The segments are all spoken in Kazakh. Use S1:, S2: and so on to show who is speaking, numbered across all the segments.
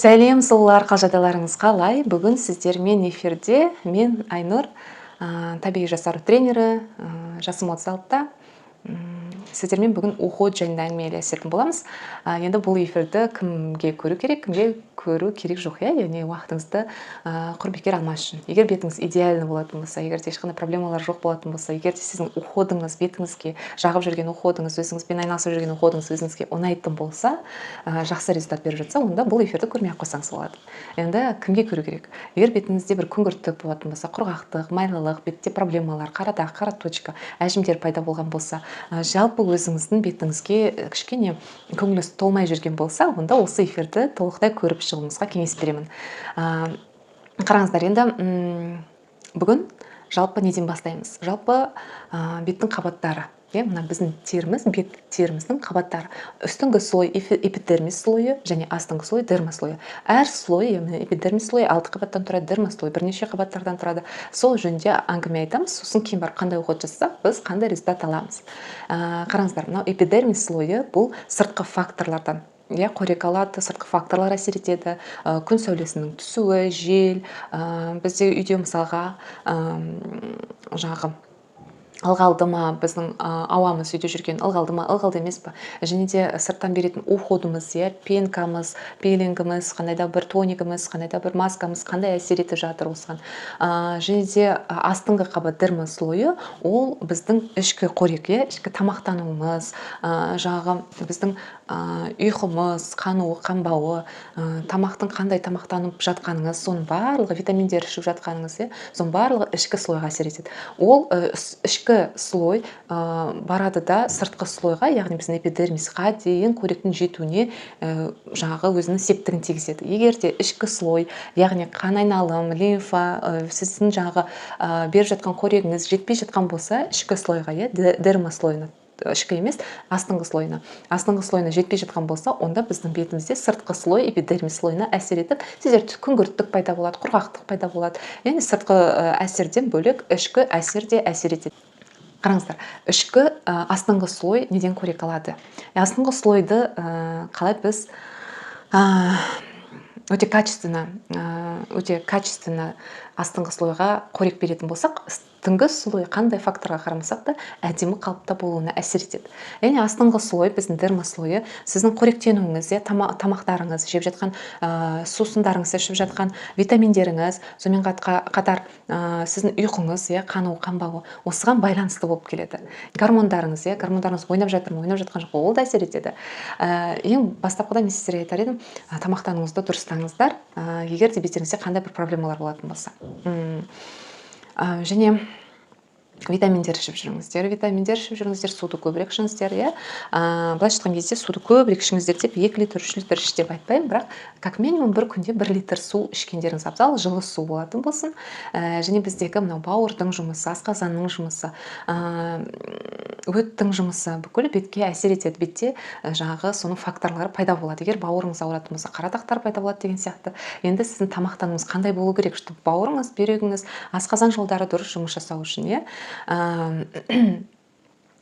S1: Сәлем, сұлулар, қалжадаларыңыз қалай? Бүгін сіздермен эфирде мен Айнұр, табиғи жасару тренері, жасым 36-та. Сіздермен бүгін уход жайында әңгімелесетін боламыз. Енді бұл эфирді кімге көру керек, кімге көру керек жоқ, яғни уақытыңызды құр бекер алмас үшін. Егер бетіңіз идеальны болатын болса, егер де ешқандай проблемалар жоқ болатын болса, егер де сіздің уходыңыз, бетіңізге жағып жүрген уходыңыз, өзіңізбен айналысып жүрген уходыңыз өзіңізге ұнайтын болса, жақсы результат беріп жатса, онда бұл эфирді көрмей-ақ қойсаңыз болады. Енді кімге көру керек? Егер бетіңізде бір күңгірттік болатын болса, құрғақтық, майлылық, бетте проблемалар, қара дақ, қара точка, әжімдер пайда болған болса, жалпы өзіңіздің бетіңізге кішкене көңіліңіз толмай жүрген болса, онда осы эфирді толықтай көріп шығуыңызға кеңес беремін. Қараңыздар, енді бүгін жалпы неден бастаймыз? Жалпы беттің қабаттары. Мына біздің теріміз, бет теріміздің қабаттары. Үстіңгі слой эпидермис слойы және астыңғы слой дерма слойы. Әр слой, эпидермис слойы 6 қабаттан тұрады, дерма слойы бірнеше қабаттардан тұрады. Сол жөнінде әңгіме айтамыз. Сосын кейін барып қандай уход жасасақ, біз қандай результат аламыз. Қараңыздар, мынау эпидермис слойы бұл сыртқы факторлардан. Қорек алады, сыртқы факторлар әсер етеді, күн сәулесінің түсуі, жел, бізде үйде мысалға жаңағы ылғалды ма, біздің ауамыз үйде жүрген ылғалды ма, ылғалды емес па, және де сырттан беретін уходымыз, пенкамыз, пилингіміз, қандай да бір тоникіміз, қандай да бір маскамыз қандай әсер етіп жатыр осыған. Және де астыңғы қабат дерма слойы, ол біздің ішкі қорек, ішкі тамақтануымыз, жағы біздің ұйқымыз, қануы, қанбауы, тамақтың қандай тамақтанып жатқаныңыз, соның барлығы, витаминдер ішіп жатқаныңыз, соның барлығы ішкі слойға әсер етеді. Ол ішкі слой барады да сыртқы слойға, яғни біздің эпидермисқа дейін қоректің жетуіне жаңағы өзінің септігін тигізеді. Егер де ішкі слой, яғни қан айналым, лимфа, сіздің жаңағы беріп жатқан қорегіңіз жетпей жатқан болса, ішкі слойға, дерма слойына, ішкі емес, астыңғы слойына жетпей жатқан болса, онда біздің бетімізде сыртқы слой эпидермис слойына әсер етіп, сіздер күңгірттік пайда болады, құрғақтық пайда болады. Яғни сыртқы әсерден бөлек ішкі әсер де әсер етеді. Қараңыздар, ішкі астыңғы слой неден қорек алады? Астыңғы слойды қалай біз өте качественно астыңғы слойға қорек беретін болсақ, астыңғы слой қандай факторға қарамасақ та әдемі қалыпта болуына әсер етеді. Яғни астыңғы слой, біздің дерма слойы, сіздің қоректенуіңіз, тамақтарыңыз, жеп жатқан сусындарыңыз, ішіп жатқан витаминдеріңіз, сонымен қатар сіздің ұйқыңыз, қану, қанбауы, осыған байланысты болып келеді. Гормондарыңыз ойнап жатыр ма, ойнап жатқан жоқ, ол да әсер етеді. Ең бастапқыда мен сіздерге айтар едім, тамақтануыңызды дұрыстаңыздар, егер де беттеріңізде қандай бір проблемалар болатын болса. Және витаминдер ішіп жүріңіздер, суды көбірек ішіңіздер, былайша айтқан кезде суды көбірек ішіңіздер деп 2 литр, 3 литр іш деп айтпаймын, бірақ как минимум бір күнде 1 литр су ішкендеріңіз абзал, жылы су болатын болсын. Және біздегі мынау бауырдың жұмысы, асқазанның жұмысы, өттің жұмысы бүкіл бетке әсер етеді. Бетте жаңағы соның факторлары пайда болады. Егер бауырыңыз ауыратын болса, қара дақтар пайда болады деген сияқты. Енді сіздің тамақтануыңыз қандай болу керек, чтобы бауырыңыз, бүйрегіңіз, асқазан жолдары дұрыс жұмыс жасау үшін,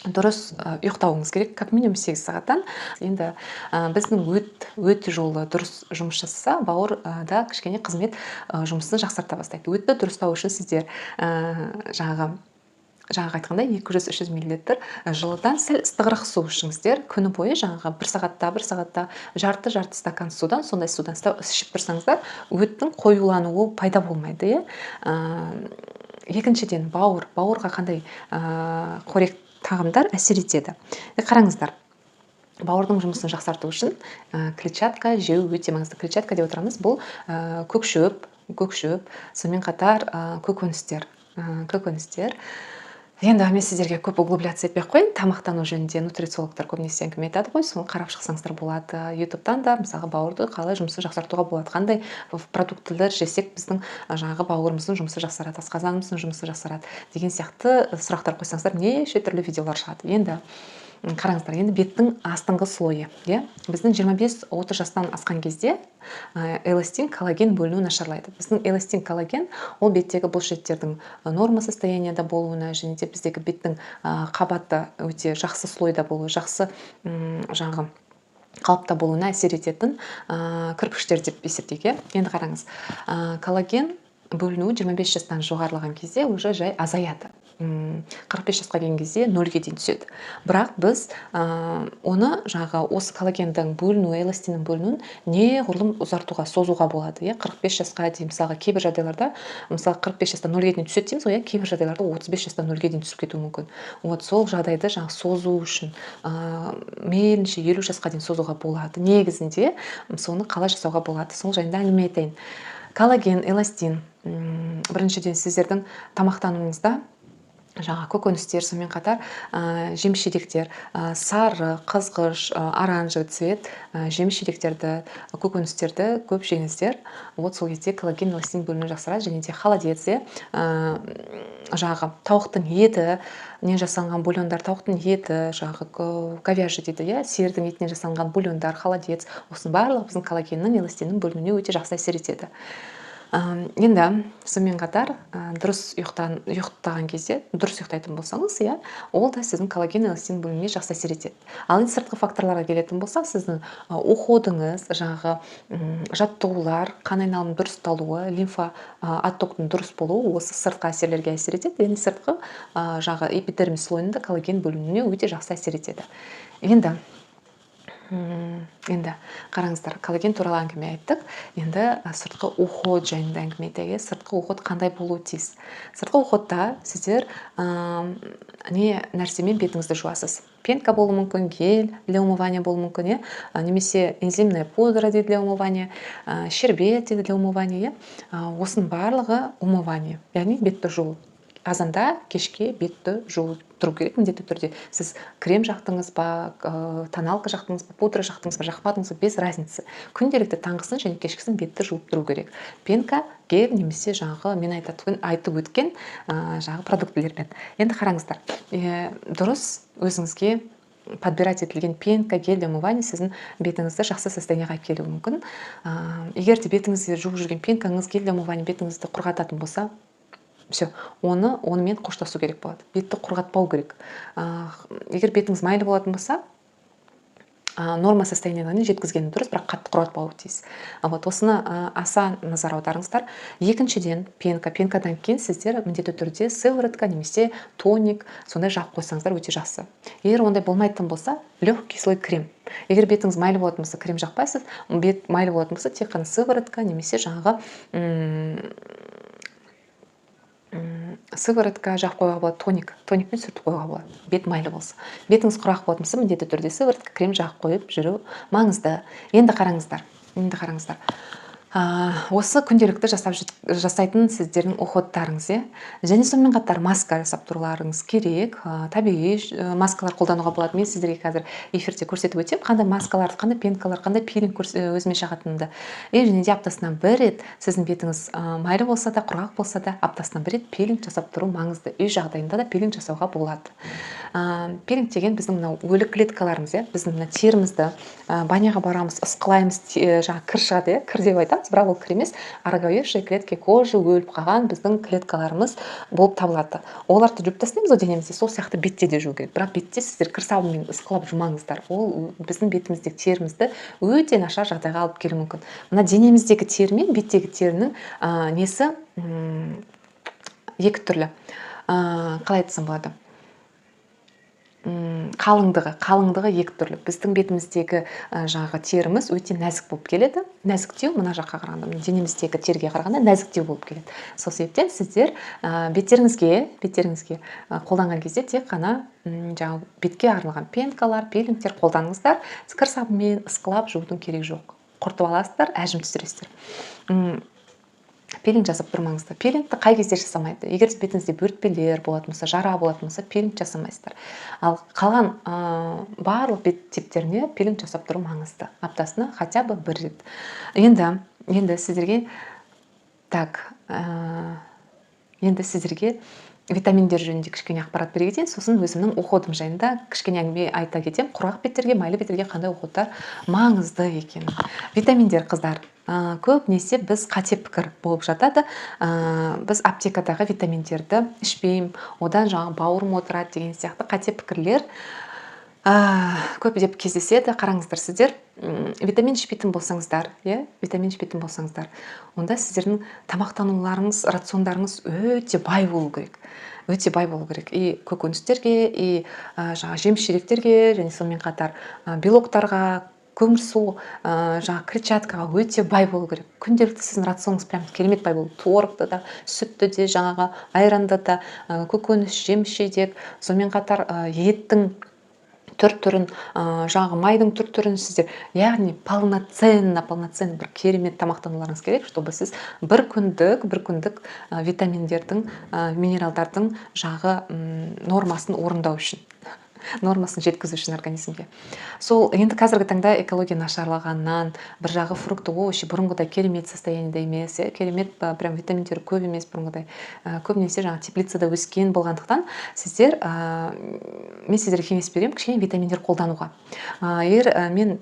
S1: дұрыс ұйықтауыңыз керек, как минимум 8 сағаттан. Енді біздің өт жолы дұрыс жұмыс жасаса, бауыр да кішкене қызмет жұмысын жақсарта бастайды. Өтті дұрыстау үшін сіздер жаңағы айтқандай 200-300 мл жылыдан сәл ыстығырақ су ішіңіздер. Күні бойы жаңағы 1 сағатта жарты стакан судан, сондай судан ішіп тұрсаңыздар, өттің қоюлануы пайда болмайды. Екіншіден, бауырға қандай қорек тағамдар әсер етеді. Қараңыздар, бауырдың жұмысын жақсарту үшін клетчатка жеу өте маңызды. Клетчатка деп отырамыз, бұл көкшөп, сонымен қатар көкөністер. Енді мен сіздерге көп углубляться етпей қойын, тамақтану жөнінде нутрициологтар көбінесе әңгіме айтады ғой, соны қарап шықсаңыздар болады. ютубтан да мысалға бауырды қалай жұмысын жақсартуға болады, қандай продуктілер жесек біздің жаңағы бауырымыздың жұмысы жақсарады, асқазанымыздың жұмысы жақсарады деген сияқты сұрақтар қойсаңыздар, неше түрлі видеолар шығады. Енді қараңыздар, енді беттің астыңғы слойы, біздің 25-30 жастан асқан кезде эластин, коллаген бөліну нашарлайды. Біздің эластин, коллаген ол беттегі бұлшеттердің норма состоянияда болуына, және де біздегі беттің қабаты өте жақсы слойда болуы, жақсы жаңағы қалыпта болуына әсер ететін кірпіштер деп есептейік. Енді қараңыз, коллаген бөлінуі 25 жастан жоғарылаған кезде уже жай азаяды. 45 жасқа келген кезде 0-ге дейін түседі. Бірақ біз оны осы коллагендің бөлінуі, эластиннің бөлінуін неғұрлым ұзартуға, созуға болады. 45 жасқа дейін, мысалға кейбір жағдайларда, мысалы 45 жастан 0-ге дейін түседі дейміз ғой, кейбір жағдайларда 35 жастан 0-ге дейін түсіп кетуі мүмкін. Сол жағдайды созу үшін мейлінше 50 жасқа дейін созуға болады. Негізінде соны қалай жасауға болады, сол жайында әңгіме айтайын. Коллаген, эластин, біріншіден сіздердің тамақтануыңызда көкөністер, сонымен қатар жеміс-жидектер, сары, қызғыш, оранжевый цвет жеміс-жидектерді, көкөністерді көп жеңіздер. Сол кезде коллаген, эластин бөлінуі жақсарады. Және де холодец, тауықтың еті, жасалынған бульондар, тауықтың еті, говяжий дейді, сиырдың етінен жасалынған бульондар, холодец, осының барлығы біздің коллагеннің, эластиннің бөлінуіне өте жақсы әсер етеді. Енді сонымен қатар дұрыс ұйықтаған кезде, дұрыс ұйықтайтын болсаңыз, ол да сіздің коллаген, эластин бөлінуіне жақсы әсер етеді. Ал енді сыртқы факторларға келетін болсақ, сіздің уходыңыз, жаттығулар, қан айналымының дұрысталуы, лимфа оттоктың дұрыс болуы осы сыртқы әсерлерге әсер етеді. Яғни сыртқы эпидермис слойында коллаген бөлінуіне өте жақсы әсер етеді. Енді қараңыздар, коллаген туралы әңгіме айттық. Енді сыртқы уход жайында әңгіме айтайық. Сыртқы уход қандай болуы тиіс? Сыртқы уходта сіздер нәрсемен бетіңізді жуасыз? Пенка болуы мүмкін, гель для умывания болуы мүмкін, немесе энзимная пудра для умывания, шербет для умывания. Осының барлығы умывание, яғни бетті жуу. Азанда кешке бетті жуу тұру керек міндетті түрде. Сіз крем жақтыңыз ба, тоналка жақтыңыз ба, пудра жақтыңыз ба, жақпадыңыз ба, без разницы. Күнделікті таңғысын және кешкісін бетті жуып тұру керек. Пенка, гель немесе мен айтып өткен продуктілермен. Енді қараңыздар, дұрыс өзіңізге подбирать етілген пенка, гель для умывания сіздің бетіңізді жақсы состояниеға алып келуі мүмкін. Егер де бетіңізде жуып жүрген пенкаңыз, гель для умывания бетіңізді құрғататын болса, онымен қоштасу керек болады. Бетті құрғатпау керек. Егер бетіңіз майлы болатын болса, норма состояниеге жеткізгені дұрыс, бірақ қатты құрғатпауы тиіс. Осыны аса назар аударыңыздар. Екіншіден, пенкадан кейін сіздер міндетті түрде сыворотка немесе тоник сондай жағып қойсаңыздар өте жақсы. Егер ондай болмайтын болса, легкий слой крем. Егер бетіңіз майлы болатын болса, крем жақпайсыз, бет майлы болатын болса, тек қана сыворотка немесе сыворотка жағып қоюға болады, тоникпен сүртіп қоюға болады, бет майлы болса. Бетіңіз құрақ болатын болса, міндетті түрде сыворотка, крем жағып қойып жүру маңызды. Енді қараңыздар. Осы күнделікті жасайтын сіздердің уходтарыңыз, және сонымен қатар маска жасап тұруларыңыз керек. Табиғи маскалар қолдануға болады. Мен сіздерге қазір эфирде көрсетіп өтем, қандай маскалар, қандай пенкалар, қандай пилинг өзіме жағатынымды. Және де аптасынан бір рет сіздің бетіңіз майлы болса да, құрғақ болса да, аптасынан бір рет пилинг жасап тұру маңызды. Үй жағдайында да пилинг жасауға болады. Пилинг деген біздің өлік клеткаларымыз, біздің терімізді баняға барамыз, ысқылаймыз, кір шығады, кір деп айтамыз, бірақ ол кір емес, ороговевшие клетки, кожа өліп қалған біздің клеткаларымыз болып табылады. Оларды жуып тастаймыз денемізде, сол сияқты бетте де жуу керек. Бірақ бетте сіздер кір сабынмен ысқылап жумаңыздар. Ол біздің бетіміздегі терімізді өте нашар жағдайға алып келуі мүмкін. Мына денеміздегі тері мен беттегі терінің несі екі түрлі. Қалай айтсам болады? Қалыңдығы екі түрлі. Біздің бетіміздегі теріміз өте нәзік болып келеді. Нәзіктеу мына жаққа қарағанда, денеміздегі терге қарағанда нәзіктеу болып келеді. Сол себептен сіздер беттеріңізге қолданған кезде тек қана бетке арналған пенкалар, пилингтер қолданыңыздар. Кір сабынмен ысқылап жуудың керек жоқ. Құртып аласыздар, әжім түсіресіздер. Пилинг жасап тұрмаңыздар. Пилингті қай кезде жасамайды? Егер бетіңізде бөртпелер болатын болса, жара болатын болса, пилинг жасамайсыздар. Ал қалған барлық бет типтеріне пилинг жасап тұру маңызды. Аптасына хотя бы бір рет. Енді сіздерге витаминдер жөнінде кішкене ақпарат бере кетейін, сосын өзімнің уходым жайында кішкене әңгіме айта кетем. Құрғақ беттерге, майлы беттерге қандай уходтар маңызды екенін. Витаминдер, қыздар, көбінесе біз қате пікір болып жатады. Біз аптекадағы витаминдерді ішпеймін, одан бауырым отырады деген сияқты қате пікірлер көп деп кездеседі. Қараңыздар, сіздер витамин ішпейтін болсаңыздар, витамин ішпейтін болсаңыздар, онда сіздердің тамақтануларыңыз, рациондарыңыз өте бай болу керек. Өте бай болу керек. И көкөністерге, и жаңа жеміс жидектерге, және сонымен қатар белоктарға, көмірсу, жаңа клетчаткаға өте бай болу керек. Күнделікті сіздің рационыңыз прям керемет бай болу. Творогты да, сүтті де, жаңағы айранды да, көкөніс, жеміс жидек, сонымен қатар еттің түр-түрін, жаңағы майдың түр-түрін сіздер, яғни полноценно бір керемет тамақтануларыңыз керек, чтобы сіз бір күндік витаминдердің, минералдардың жағы нормасын орындау үшін, нормасын жеткізу үшін организмге. Сол енді қазіргі таңда экология нашарлағаннан, бір жағы фрукты, овощи бұрынғыдай керемет состояниеде емес, керемет прям витаминдері көп емес бұрынғыдай. Көбінесе жаңа теплицада өскен болғандықтан сіздер, мен сіздерге кеңес беремін, кішкене витаминдер қолдануға. Егер мен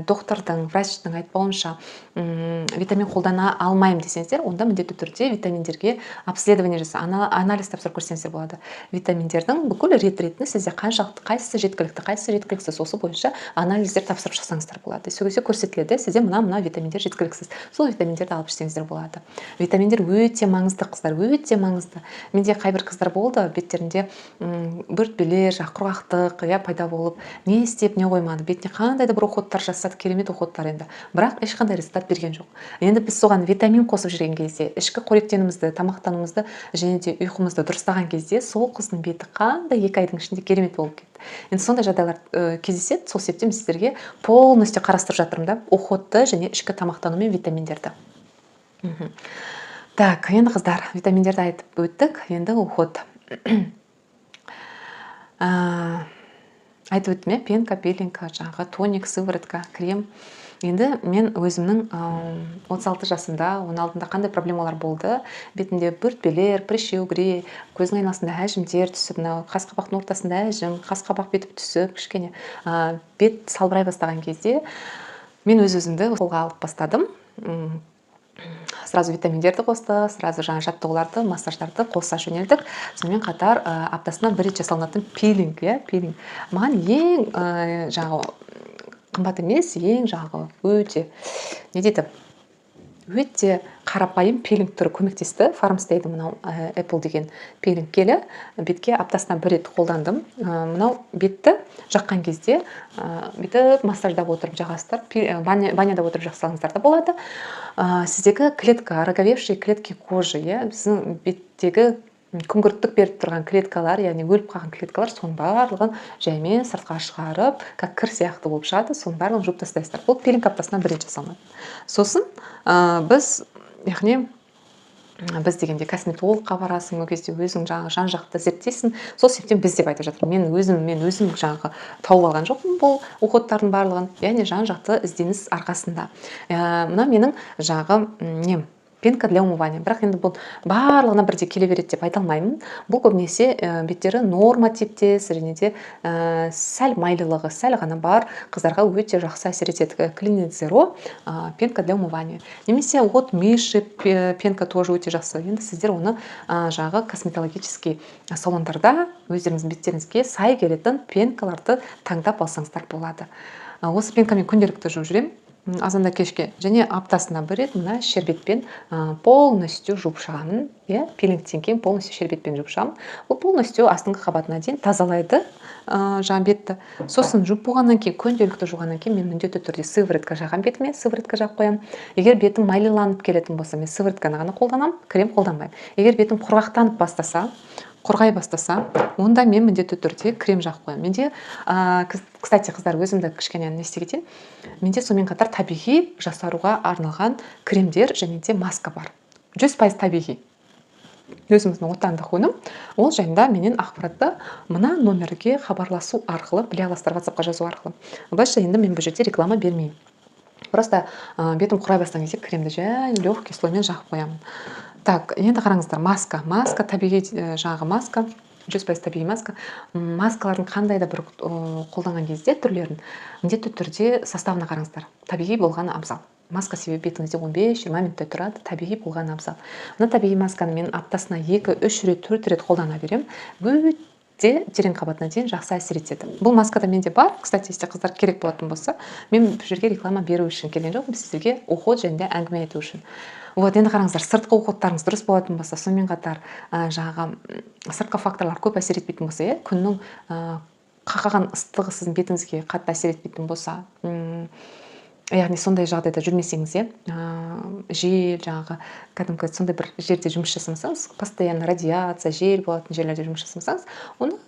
S1: доктордың, врачтың айтпауынша витамин қолдана алмаймын десеңіздер, онда міндетті түрде витаминдерге обследование жаса, анализ тапсырып көрсеңіздер болады. Витаминдердің бүкіл ретіне сізде қайсысы жеткіліксіз, осы бойынша анализдер тапсырып шықсаңыздар болады. Сол кезде көрсетіледі, сізде мына витаминдер жеткіліксіз. Сол витаминдерді алып ішсеңіздер болады. Витаминдер өте маңызды, қыздар, өте маңызды. Менде қайбір қыздар болды, беттерінде бөртпелер, құрғақтық пайда болып, не істеп, не қоймады, бетіне қандай да бір уходтар жасады, керемет уходтар енді. Бірақ ешқандай результат берген жоқ. Енді біз соған витамин қосып жүрген кезде, ішкі қоректенімізді, тамақтануымызды және де ұйқымызды дұрыстаған кезде, сол қыздың беті қандай 2 айдың ішінде керемет болып кетті. Енді сондай жағдайлар кездеседі. Сол себептен сіздерге полностью қарастырып жатырмын да, уходты және ішкі тамақтану мен витаминдерді. Так, енді қыздар, витаминдерді айтып өттік, енді уход. Айтып өттім, пенка, пилинг, жаңағы тоник, сыворотка, крем. Енді мен өзімнің 36 жасымда, оның алдында қандай проблемалар болды? Бетінде бөртпелер, прыщи, көздің айналасында әжімдер түсіп, қас-қабақтың ортасында әжім, қас-қабақ бетіп түсіп, кішкене бет салбырай бастаған кезде мен өзімді қолға алып бастадым. Сразу витаминдерді қосты, сразу жаңа жаттығуларды, массаждарды қоса жөнелдік. Сонымен қатар аптасына 1 рет жасалынатын пилинг, пилинг. Маған ең жаңағы қымбат емес, ең жағы өте, не дейді, өте қарапайым пилинг түрі көмектесті. Фармстейді мынау Apple деген пилинг келі. Бетке аптасына 1 рет қолдандым. Мынау бетті жаққан кезде, бүйтіп массаждап отырып жағасыздар, ванняда отырып жақсалыңыздар да болады. Сіздегі клетка, роговевшие клетки кожи, біздің беттегі күңгірттік беріп тұрған клеткалар, яғни өліп қалған клеткалар, соның барлығын жаймен сыртқа шығарып, как кір сияқты болып шығады, соның барлығын жуып тастайсыздар. Бұл пилинг аптасына 1 рет жасалынады. Сосын біз, яғни біз дегенде косметологқа барасың, ол кезде өзің жан жақты зерттейсің. Сол себептен біз деп айтып жатырмын. Мен өзім жаңағы тауып алған жоқпын бұл уходтардың барлығын, яғни жан жақты ізденіс арқасында. Мына менің жағы нем, пенка для умывания. Бірақ енді бұл барлығына бірде келе береді деп айта алмаймын. Бұл көбінесе беттері норма типтес, және де сәл майлылығы, сәл ғана бар қыздарға өте жақсы әсер етеді. Clean Zero пенка для умывания. Немесе от Миши пенка тоже өте жақсы. Енді сіздер оны жағы косметологический салондарда өздеріңіздің беттеріңізге сай келетін пенкаларды таңдап алсаңыздар болады. Осы пенкамен күнделікті жуып жүремін. Азанда кешке, және аптасына 1 рет мына шербетпен полностью жуып шығамын. Пилингтен кейін полностью шербетпен жуып шығамын. Бұл полностью астыңғы қабатына дейін тазалайды жаңа бетті. Сосын жуып болғаннан кейін, күнделікті жуғаннан кейін мен міндетті түрде сыворотка жағам бетіме, сыворотка жағып қоямын. Егер бетім майлыланып келетін болса, мен сыворотканы ғана қолданамын, крем қолданбаймын. Егер бетім құрғақтанып бастаса, құрғай бастаса, онда мен міндетті түрде крем жағып қоямын. Менде, кстати, қыздар, өзімді кішкене не істей кетейін. Менде сонымен қатар табиғи жасаруға арналған кремдер және де маска бар. 100% табиғи. Өзіміздің отандық өнім. Ол жайында менен ақпаратты мына номерге хабарласу арқылы біле аласыздар, WhatsApp-қа жазу арқылы. Былайша енді мен бұл жерде реклама бермеймін. Просто бетім құрай бастаған кезде кремді жай легкий слоймен жағып қоямын. Так, енді қараңыздар, маска. Маска табиғи жағы маска. 100% табиғи маска. Маскалардың қандай да бір қолданған кезде түрлерін міндетті түрде составына қараңыздар. Табиғи болғаны абзал. Маска себебі бетіңізде 15-20 минуттай тұрады, табиғи болғаны абзал. Мына табиғи масканы мен аптасына 2-3 рет, 4 рет қолдана беремін. терең қабатына дейін жақсы әсер етеді. Бұл маска да менде бар. Кстати, если қыздар керек болатын болса, мен бұл жерге реклама беру үшін келген жоқпын, сіздерге уход жайында әңгіме айту үшін. Вот, енді қараңыздар, сыртқы уходтарыңыз дұрыс болатын болса, сонымен қатар жаңағы сыртқы факторлар көп әсер етпейтін болса, күннің қақаған ыстығы сіздің бетіңізге қатты әсер етпейтін болса, яғни сондай жағдайда жүрмесеңіз, жел жаңағы кәдімгі сондай бір жерде жұмыс жасамасаңыз, постоянно радиация, жел болатын жерлерде жұмыс жасамасаңыз,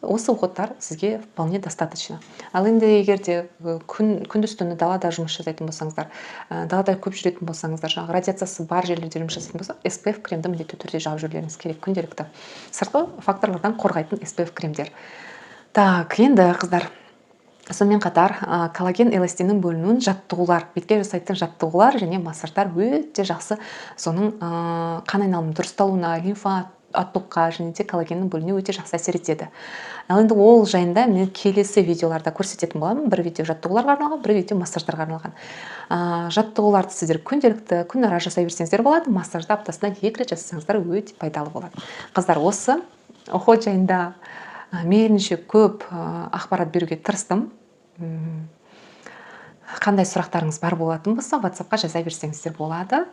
S1: осы уходтар сізге вполне достаточно. Ал енді егер де күндіз-түні далада жұмыс жасайтын болсаңыздар, далада көп жүретін болсаңыздар, жаңағы радиациясы бар жерлерде жұмыс жасайтын болса, SPF кремді міндетті түрде жағып жүрулеріңіз керек күнделікті. Сыртқы факторлардан қорғайтын SPF кремдер. Так, енді қыздар, сонымен қатар коллаген эластиннің бөлінуін жаттығулар, бетке жасайтын жаттығулар және массаждар өте жақсы соның қан айналымының дұрысталуына, лимфа оттокқа және де коллагеннің бөлінуіне өте жақсы әсер етеді. Ал енді ол жайында мен келесі видеоларда көрсететін боламын. Бір видео жаттығуларға арналған, бір видео массаждарға арналған. Жаттығуларды сіздер күнделікті күн ара жасай берсеңіздер болады, массажды аптасына 2 рет жасасаңыздар өте пайдалы болады. Қыздар, осы уход жайында мейлінше көп ақпарат беруге тырыстым. Қандай сұрақтарыңыз бар болатын болса, WhatsApp-қа жаза берсеңіздер болады.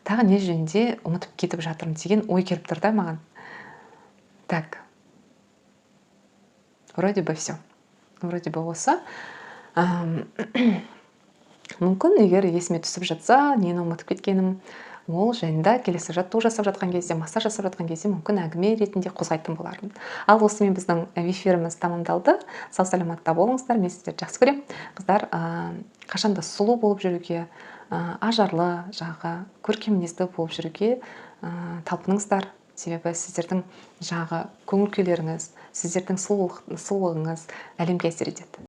S1: Тағы не жөнінде ұмытып кетіп жатырмын деген ой келіп тұр да маған. Так. Вроде бы все. Вроде бы осы. Мүмкін, егер есіме түсіп жатса, нені ұмытып кеткенім, ол жайында келесі жаттығу жасап жатқан кезде, массаж жасап жатқан кезде мүмкін әңгіме ретінде қозғайтын болармын. Ал осымен біздің эфиріміз тамамдалды. Сау саламатта болыңыздар, мен сіздерді жақсы көремін. Қыздар, қашанда сұлу болып жүруге, ажарлы, жаңағы көркем мінезді болып жүруге талпыныңыздар. Себебі сіздердің жаңағы көңіл күйлеріңіз, сіздердің сұлулығыңыз әлемге әсер етеді.